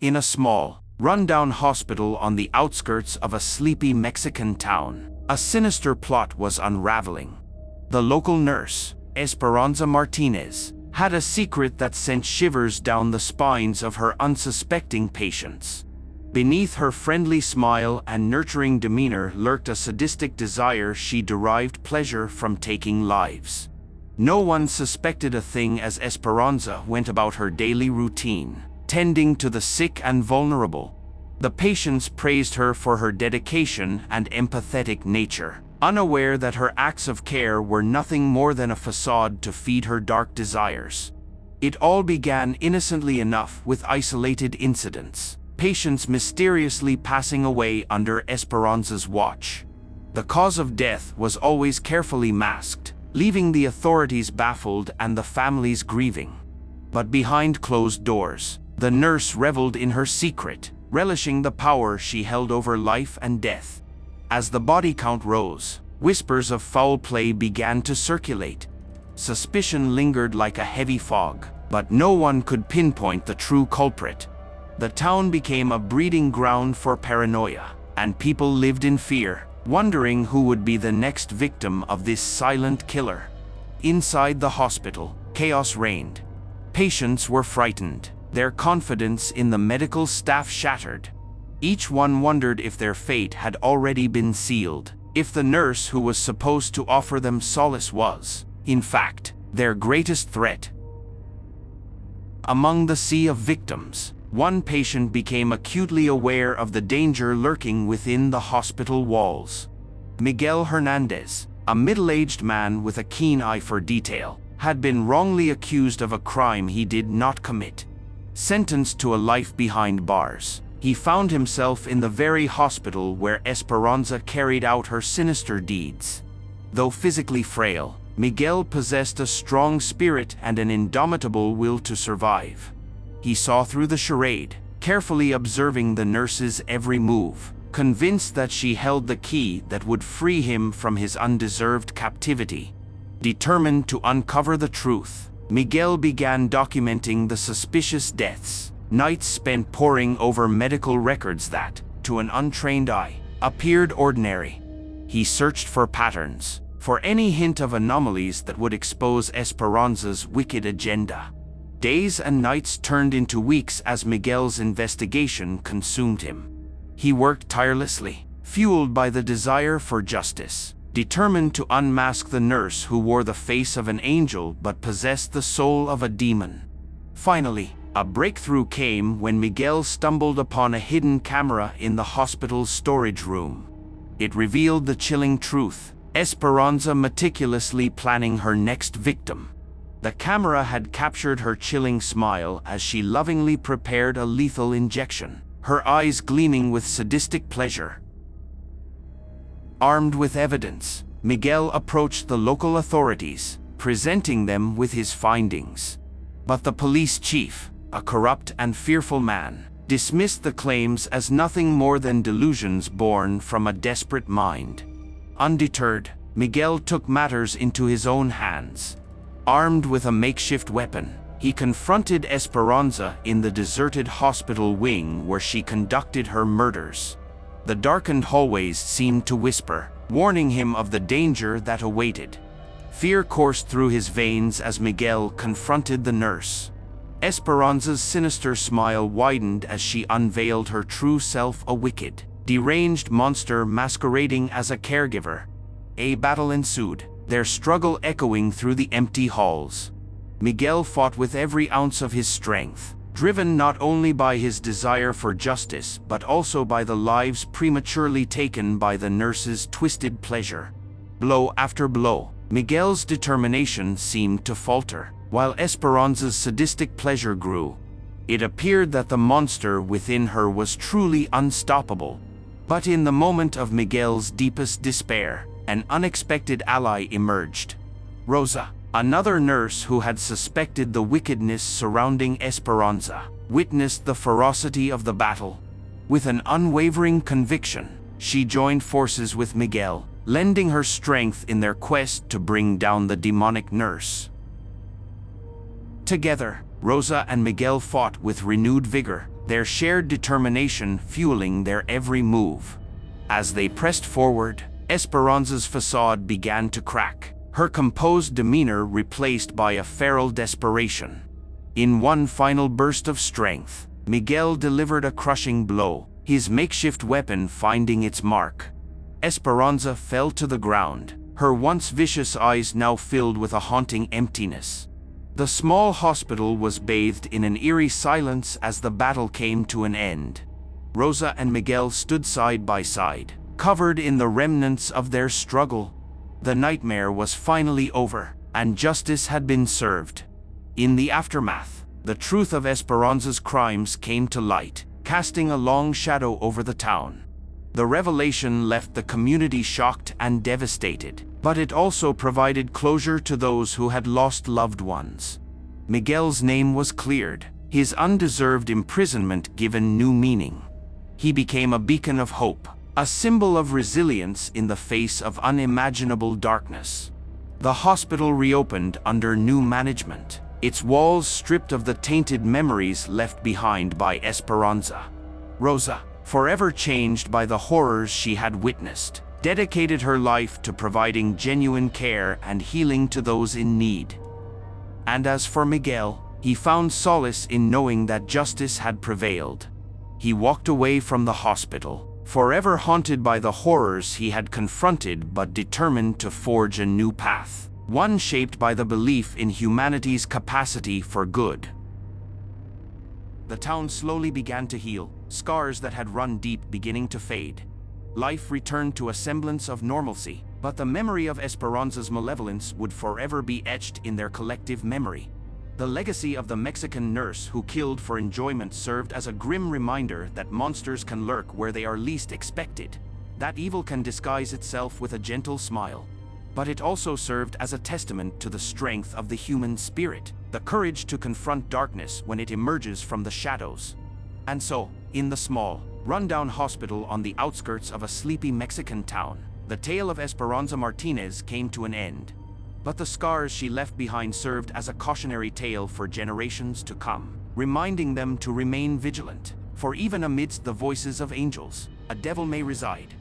In a small, run-down hospital on the outskirts of a sleepy Mexican town, a sinister plot was unraveling. The local nurse, Esperanza Martinez, had a secret that sent shivers down the spines of her unsuspecting patients. Beneath her friendly smile and nurturing demeanor lurked a sadistic desire she derived pleasure from taking lives. No one suspected a thing as Esperanza went about her daily routine, tending to the sick and vulnerable. The patients praised her for her dedication and empathetic nature, unaware that her acts of care were nothing more than a facade to feed her dark desires. It all began innocently enough with isolated incidents, patients mysteriously passing away under Esperanza's watch. The cause of death was always carefully masked, leaving the authorities baffled and the families grieving. But behind closed doors, the nurse reveled in her secret, relishing the power she held over life and death. As the body count rose, whispers of foul play began to circulate. Suspicion lingered like a heavy fog, but no one could pinpoint the true culprit. The town became a breeding ground for paranoia, and people lived in fear, wondering who would be the next victim of this silent killer. Inside the hospital, chaos reigned. Patients were frightened, their confidence in the medical staff shattered. Each one wondered if their fate had already been sealed, if the nurse who was supposed to offer them solace was, in fact, their greatest threat. Among the sea of victims, one patient became acutely aware of the danger lurking within the hospital walls. Miguel Hernandez, a middle-aged man with a keen eye for detail, had been wrongly accused of a crime he did not commit. Sentenced to a life behind bars, he found himself in the very hospital where Esperanza carried out her sinister deeds. Though physically frail, Miguel possessed a strong spirit and an indomitable will to survive. He saw through the charade, carefully observing the nurse's every move, convinced that she held the key that would free him from his undeserved captivity. Determined to uncover the truth, Miguel began documenting the suspicious deaths, nights spent poring over medical records that, to an untrained eye, appeared ordinary. He searched for patterns, for any hint of anomalies that would expose Esperanza's wicked agenda. Days and nights turned into weeks as Miguel's investigation consumed him. He worked tirelessly, fueled by the desire for justice, determined to unmask the nurse who wore the face of an angel but possessed the soul of a demon. Finally, a breakthrough came when Miguel stumbled upon a hidden camera in the hospital's storage room. It revealed the chilling truth: Esperanza meticulously planning her next victim. The camera had captured her chilling smile as she lovingly prepared a lethal injection, her eyes gleaming with sadistic pleasure. Armed with evidence, Miguel approached the local authorities, presenting them with his findings. But the police chief, a corrupt and fearful man, dismissed the claims as nothing more than delusions born from a desperate mind. Undeterred, Miguel took matters into his own hands. Armed with a makeshift weapon, he confronted Esperanza in the deserted hospital wing where she conducted her murders. The darkened hallways seemed to whisper, warning him of the danger that awaited. Fear coursed through his veins as Miguel confronted the nurse. Esperanza's sinister smile widened as she unveiled her true self, a wicked, deranged monster masquerading as a caregiver. A battle ensued, their struggle echoing through the empty halls. Miguel fought with every ounce of his strength, driven not only by his desire for justice but also by the lives prematurely taken by the nurse's twisted pleasure. Blow after blow, Miguel's determination seemed to falter, while Esperanza's sadistic pleasure grew. It appeared that the monster within her was truly unstoppable. But in the moment of Miguel's deepest despair, an unexpected ally emerged. Rosa, another nurse who had suspected the wickedness surrounding Esperanza, witnessed the ferocity of the battle. With an unwavering conviction, she joined forces with Miguel, lending her strength in their quest to bring down the demonic nurse. Together, Rosa and Miguel fought with renewed vigor, their shared determination fueling their every move. As they pressed forward, Esperanza's facade began to crack, her composed demeanor replaced by a feral desperation. In one final burst of strength, Miguel delivered a crushing blow, his makeshift weapon finding its mark. Esperanza fell to the ground, her once vicious eyes now filled with a haunting emptiness. The small hospital was bathed in an eerie silence as the battle came to an end. Rosa and Miguel stood side by side, covered in the remnants of their struggle. The nightmare was finally over, and justice had been served. In the aftermath, the truth of Esperanza's crimes came to light, casting a long shadow over the town. The revelation left the community shocked and devastated, but it also provided closure to those who had lost loved ones. Miguel's name was cleared, his undeserved imprisonment given new meaning. He became a beacon of hope, a symbol of resilience in the face of unimaginable darkness. The hospital reopened under new management, its walls stripped of the tainted memories left behind by Esperanza. Rosa, forever changed by the horrors she had witnessed, dedicated her life to providing genuine care and healing to those in need. And as for Miguel, he found solace in knowing that justice had prevailed. He walked away from the hospital, forever haunted by the horrors he had confronted but determined to forge a new path, one shaped by the belief in humanity's capacity for good. The town slowly began to heal, scars that had run deep beginning to fade. Life returned to a semblance of normalcy, but the memory of Esperanza's malevolence would forever be etched in their collective memory. The legacy of the Mexican nurse who killed for enjoyment served as a grim reminder that monsters can lurk where they are least expected, that evil can disguise itself with a gentle smile. But it also served as a testament to the strength of the human spirit, the courage to confront darkness when it emerges from the shadows. And so, in the small, rundown hospital on the outskirts of a sleepy Mexican town, the tale of Esperanza Martinez came to an end. But the scars she left behind served as a cautionary tale for generations to come, reminding them to remain vigilant, for even amidst the voices of angels, a devil may reside.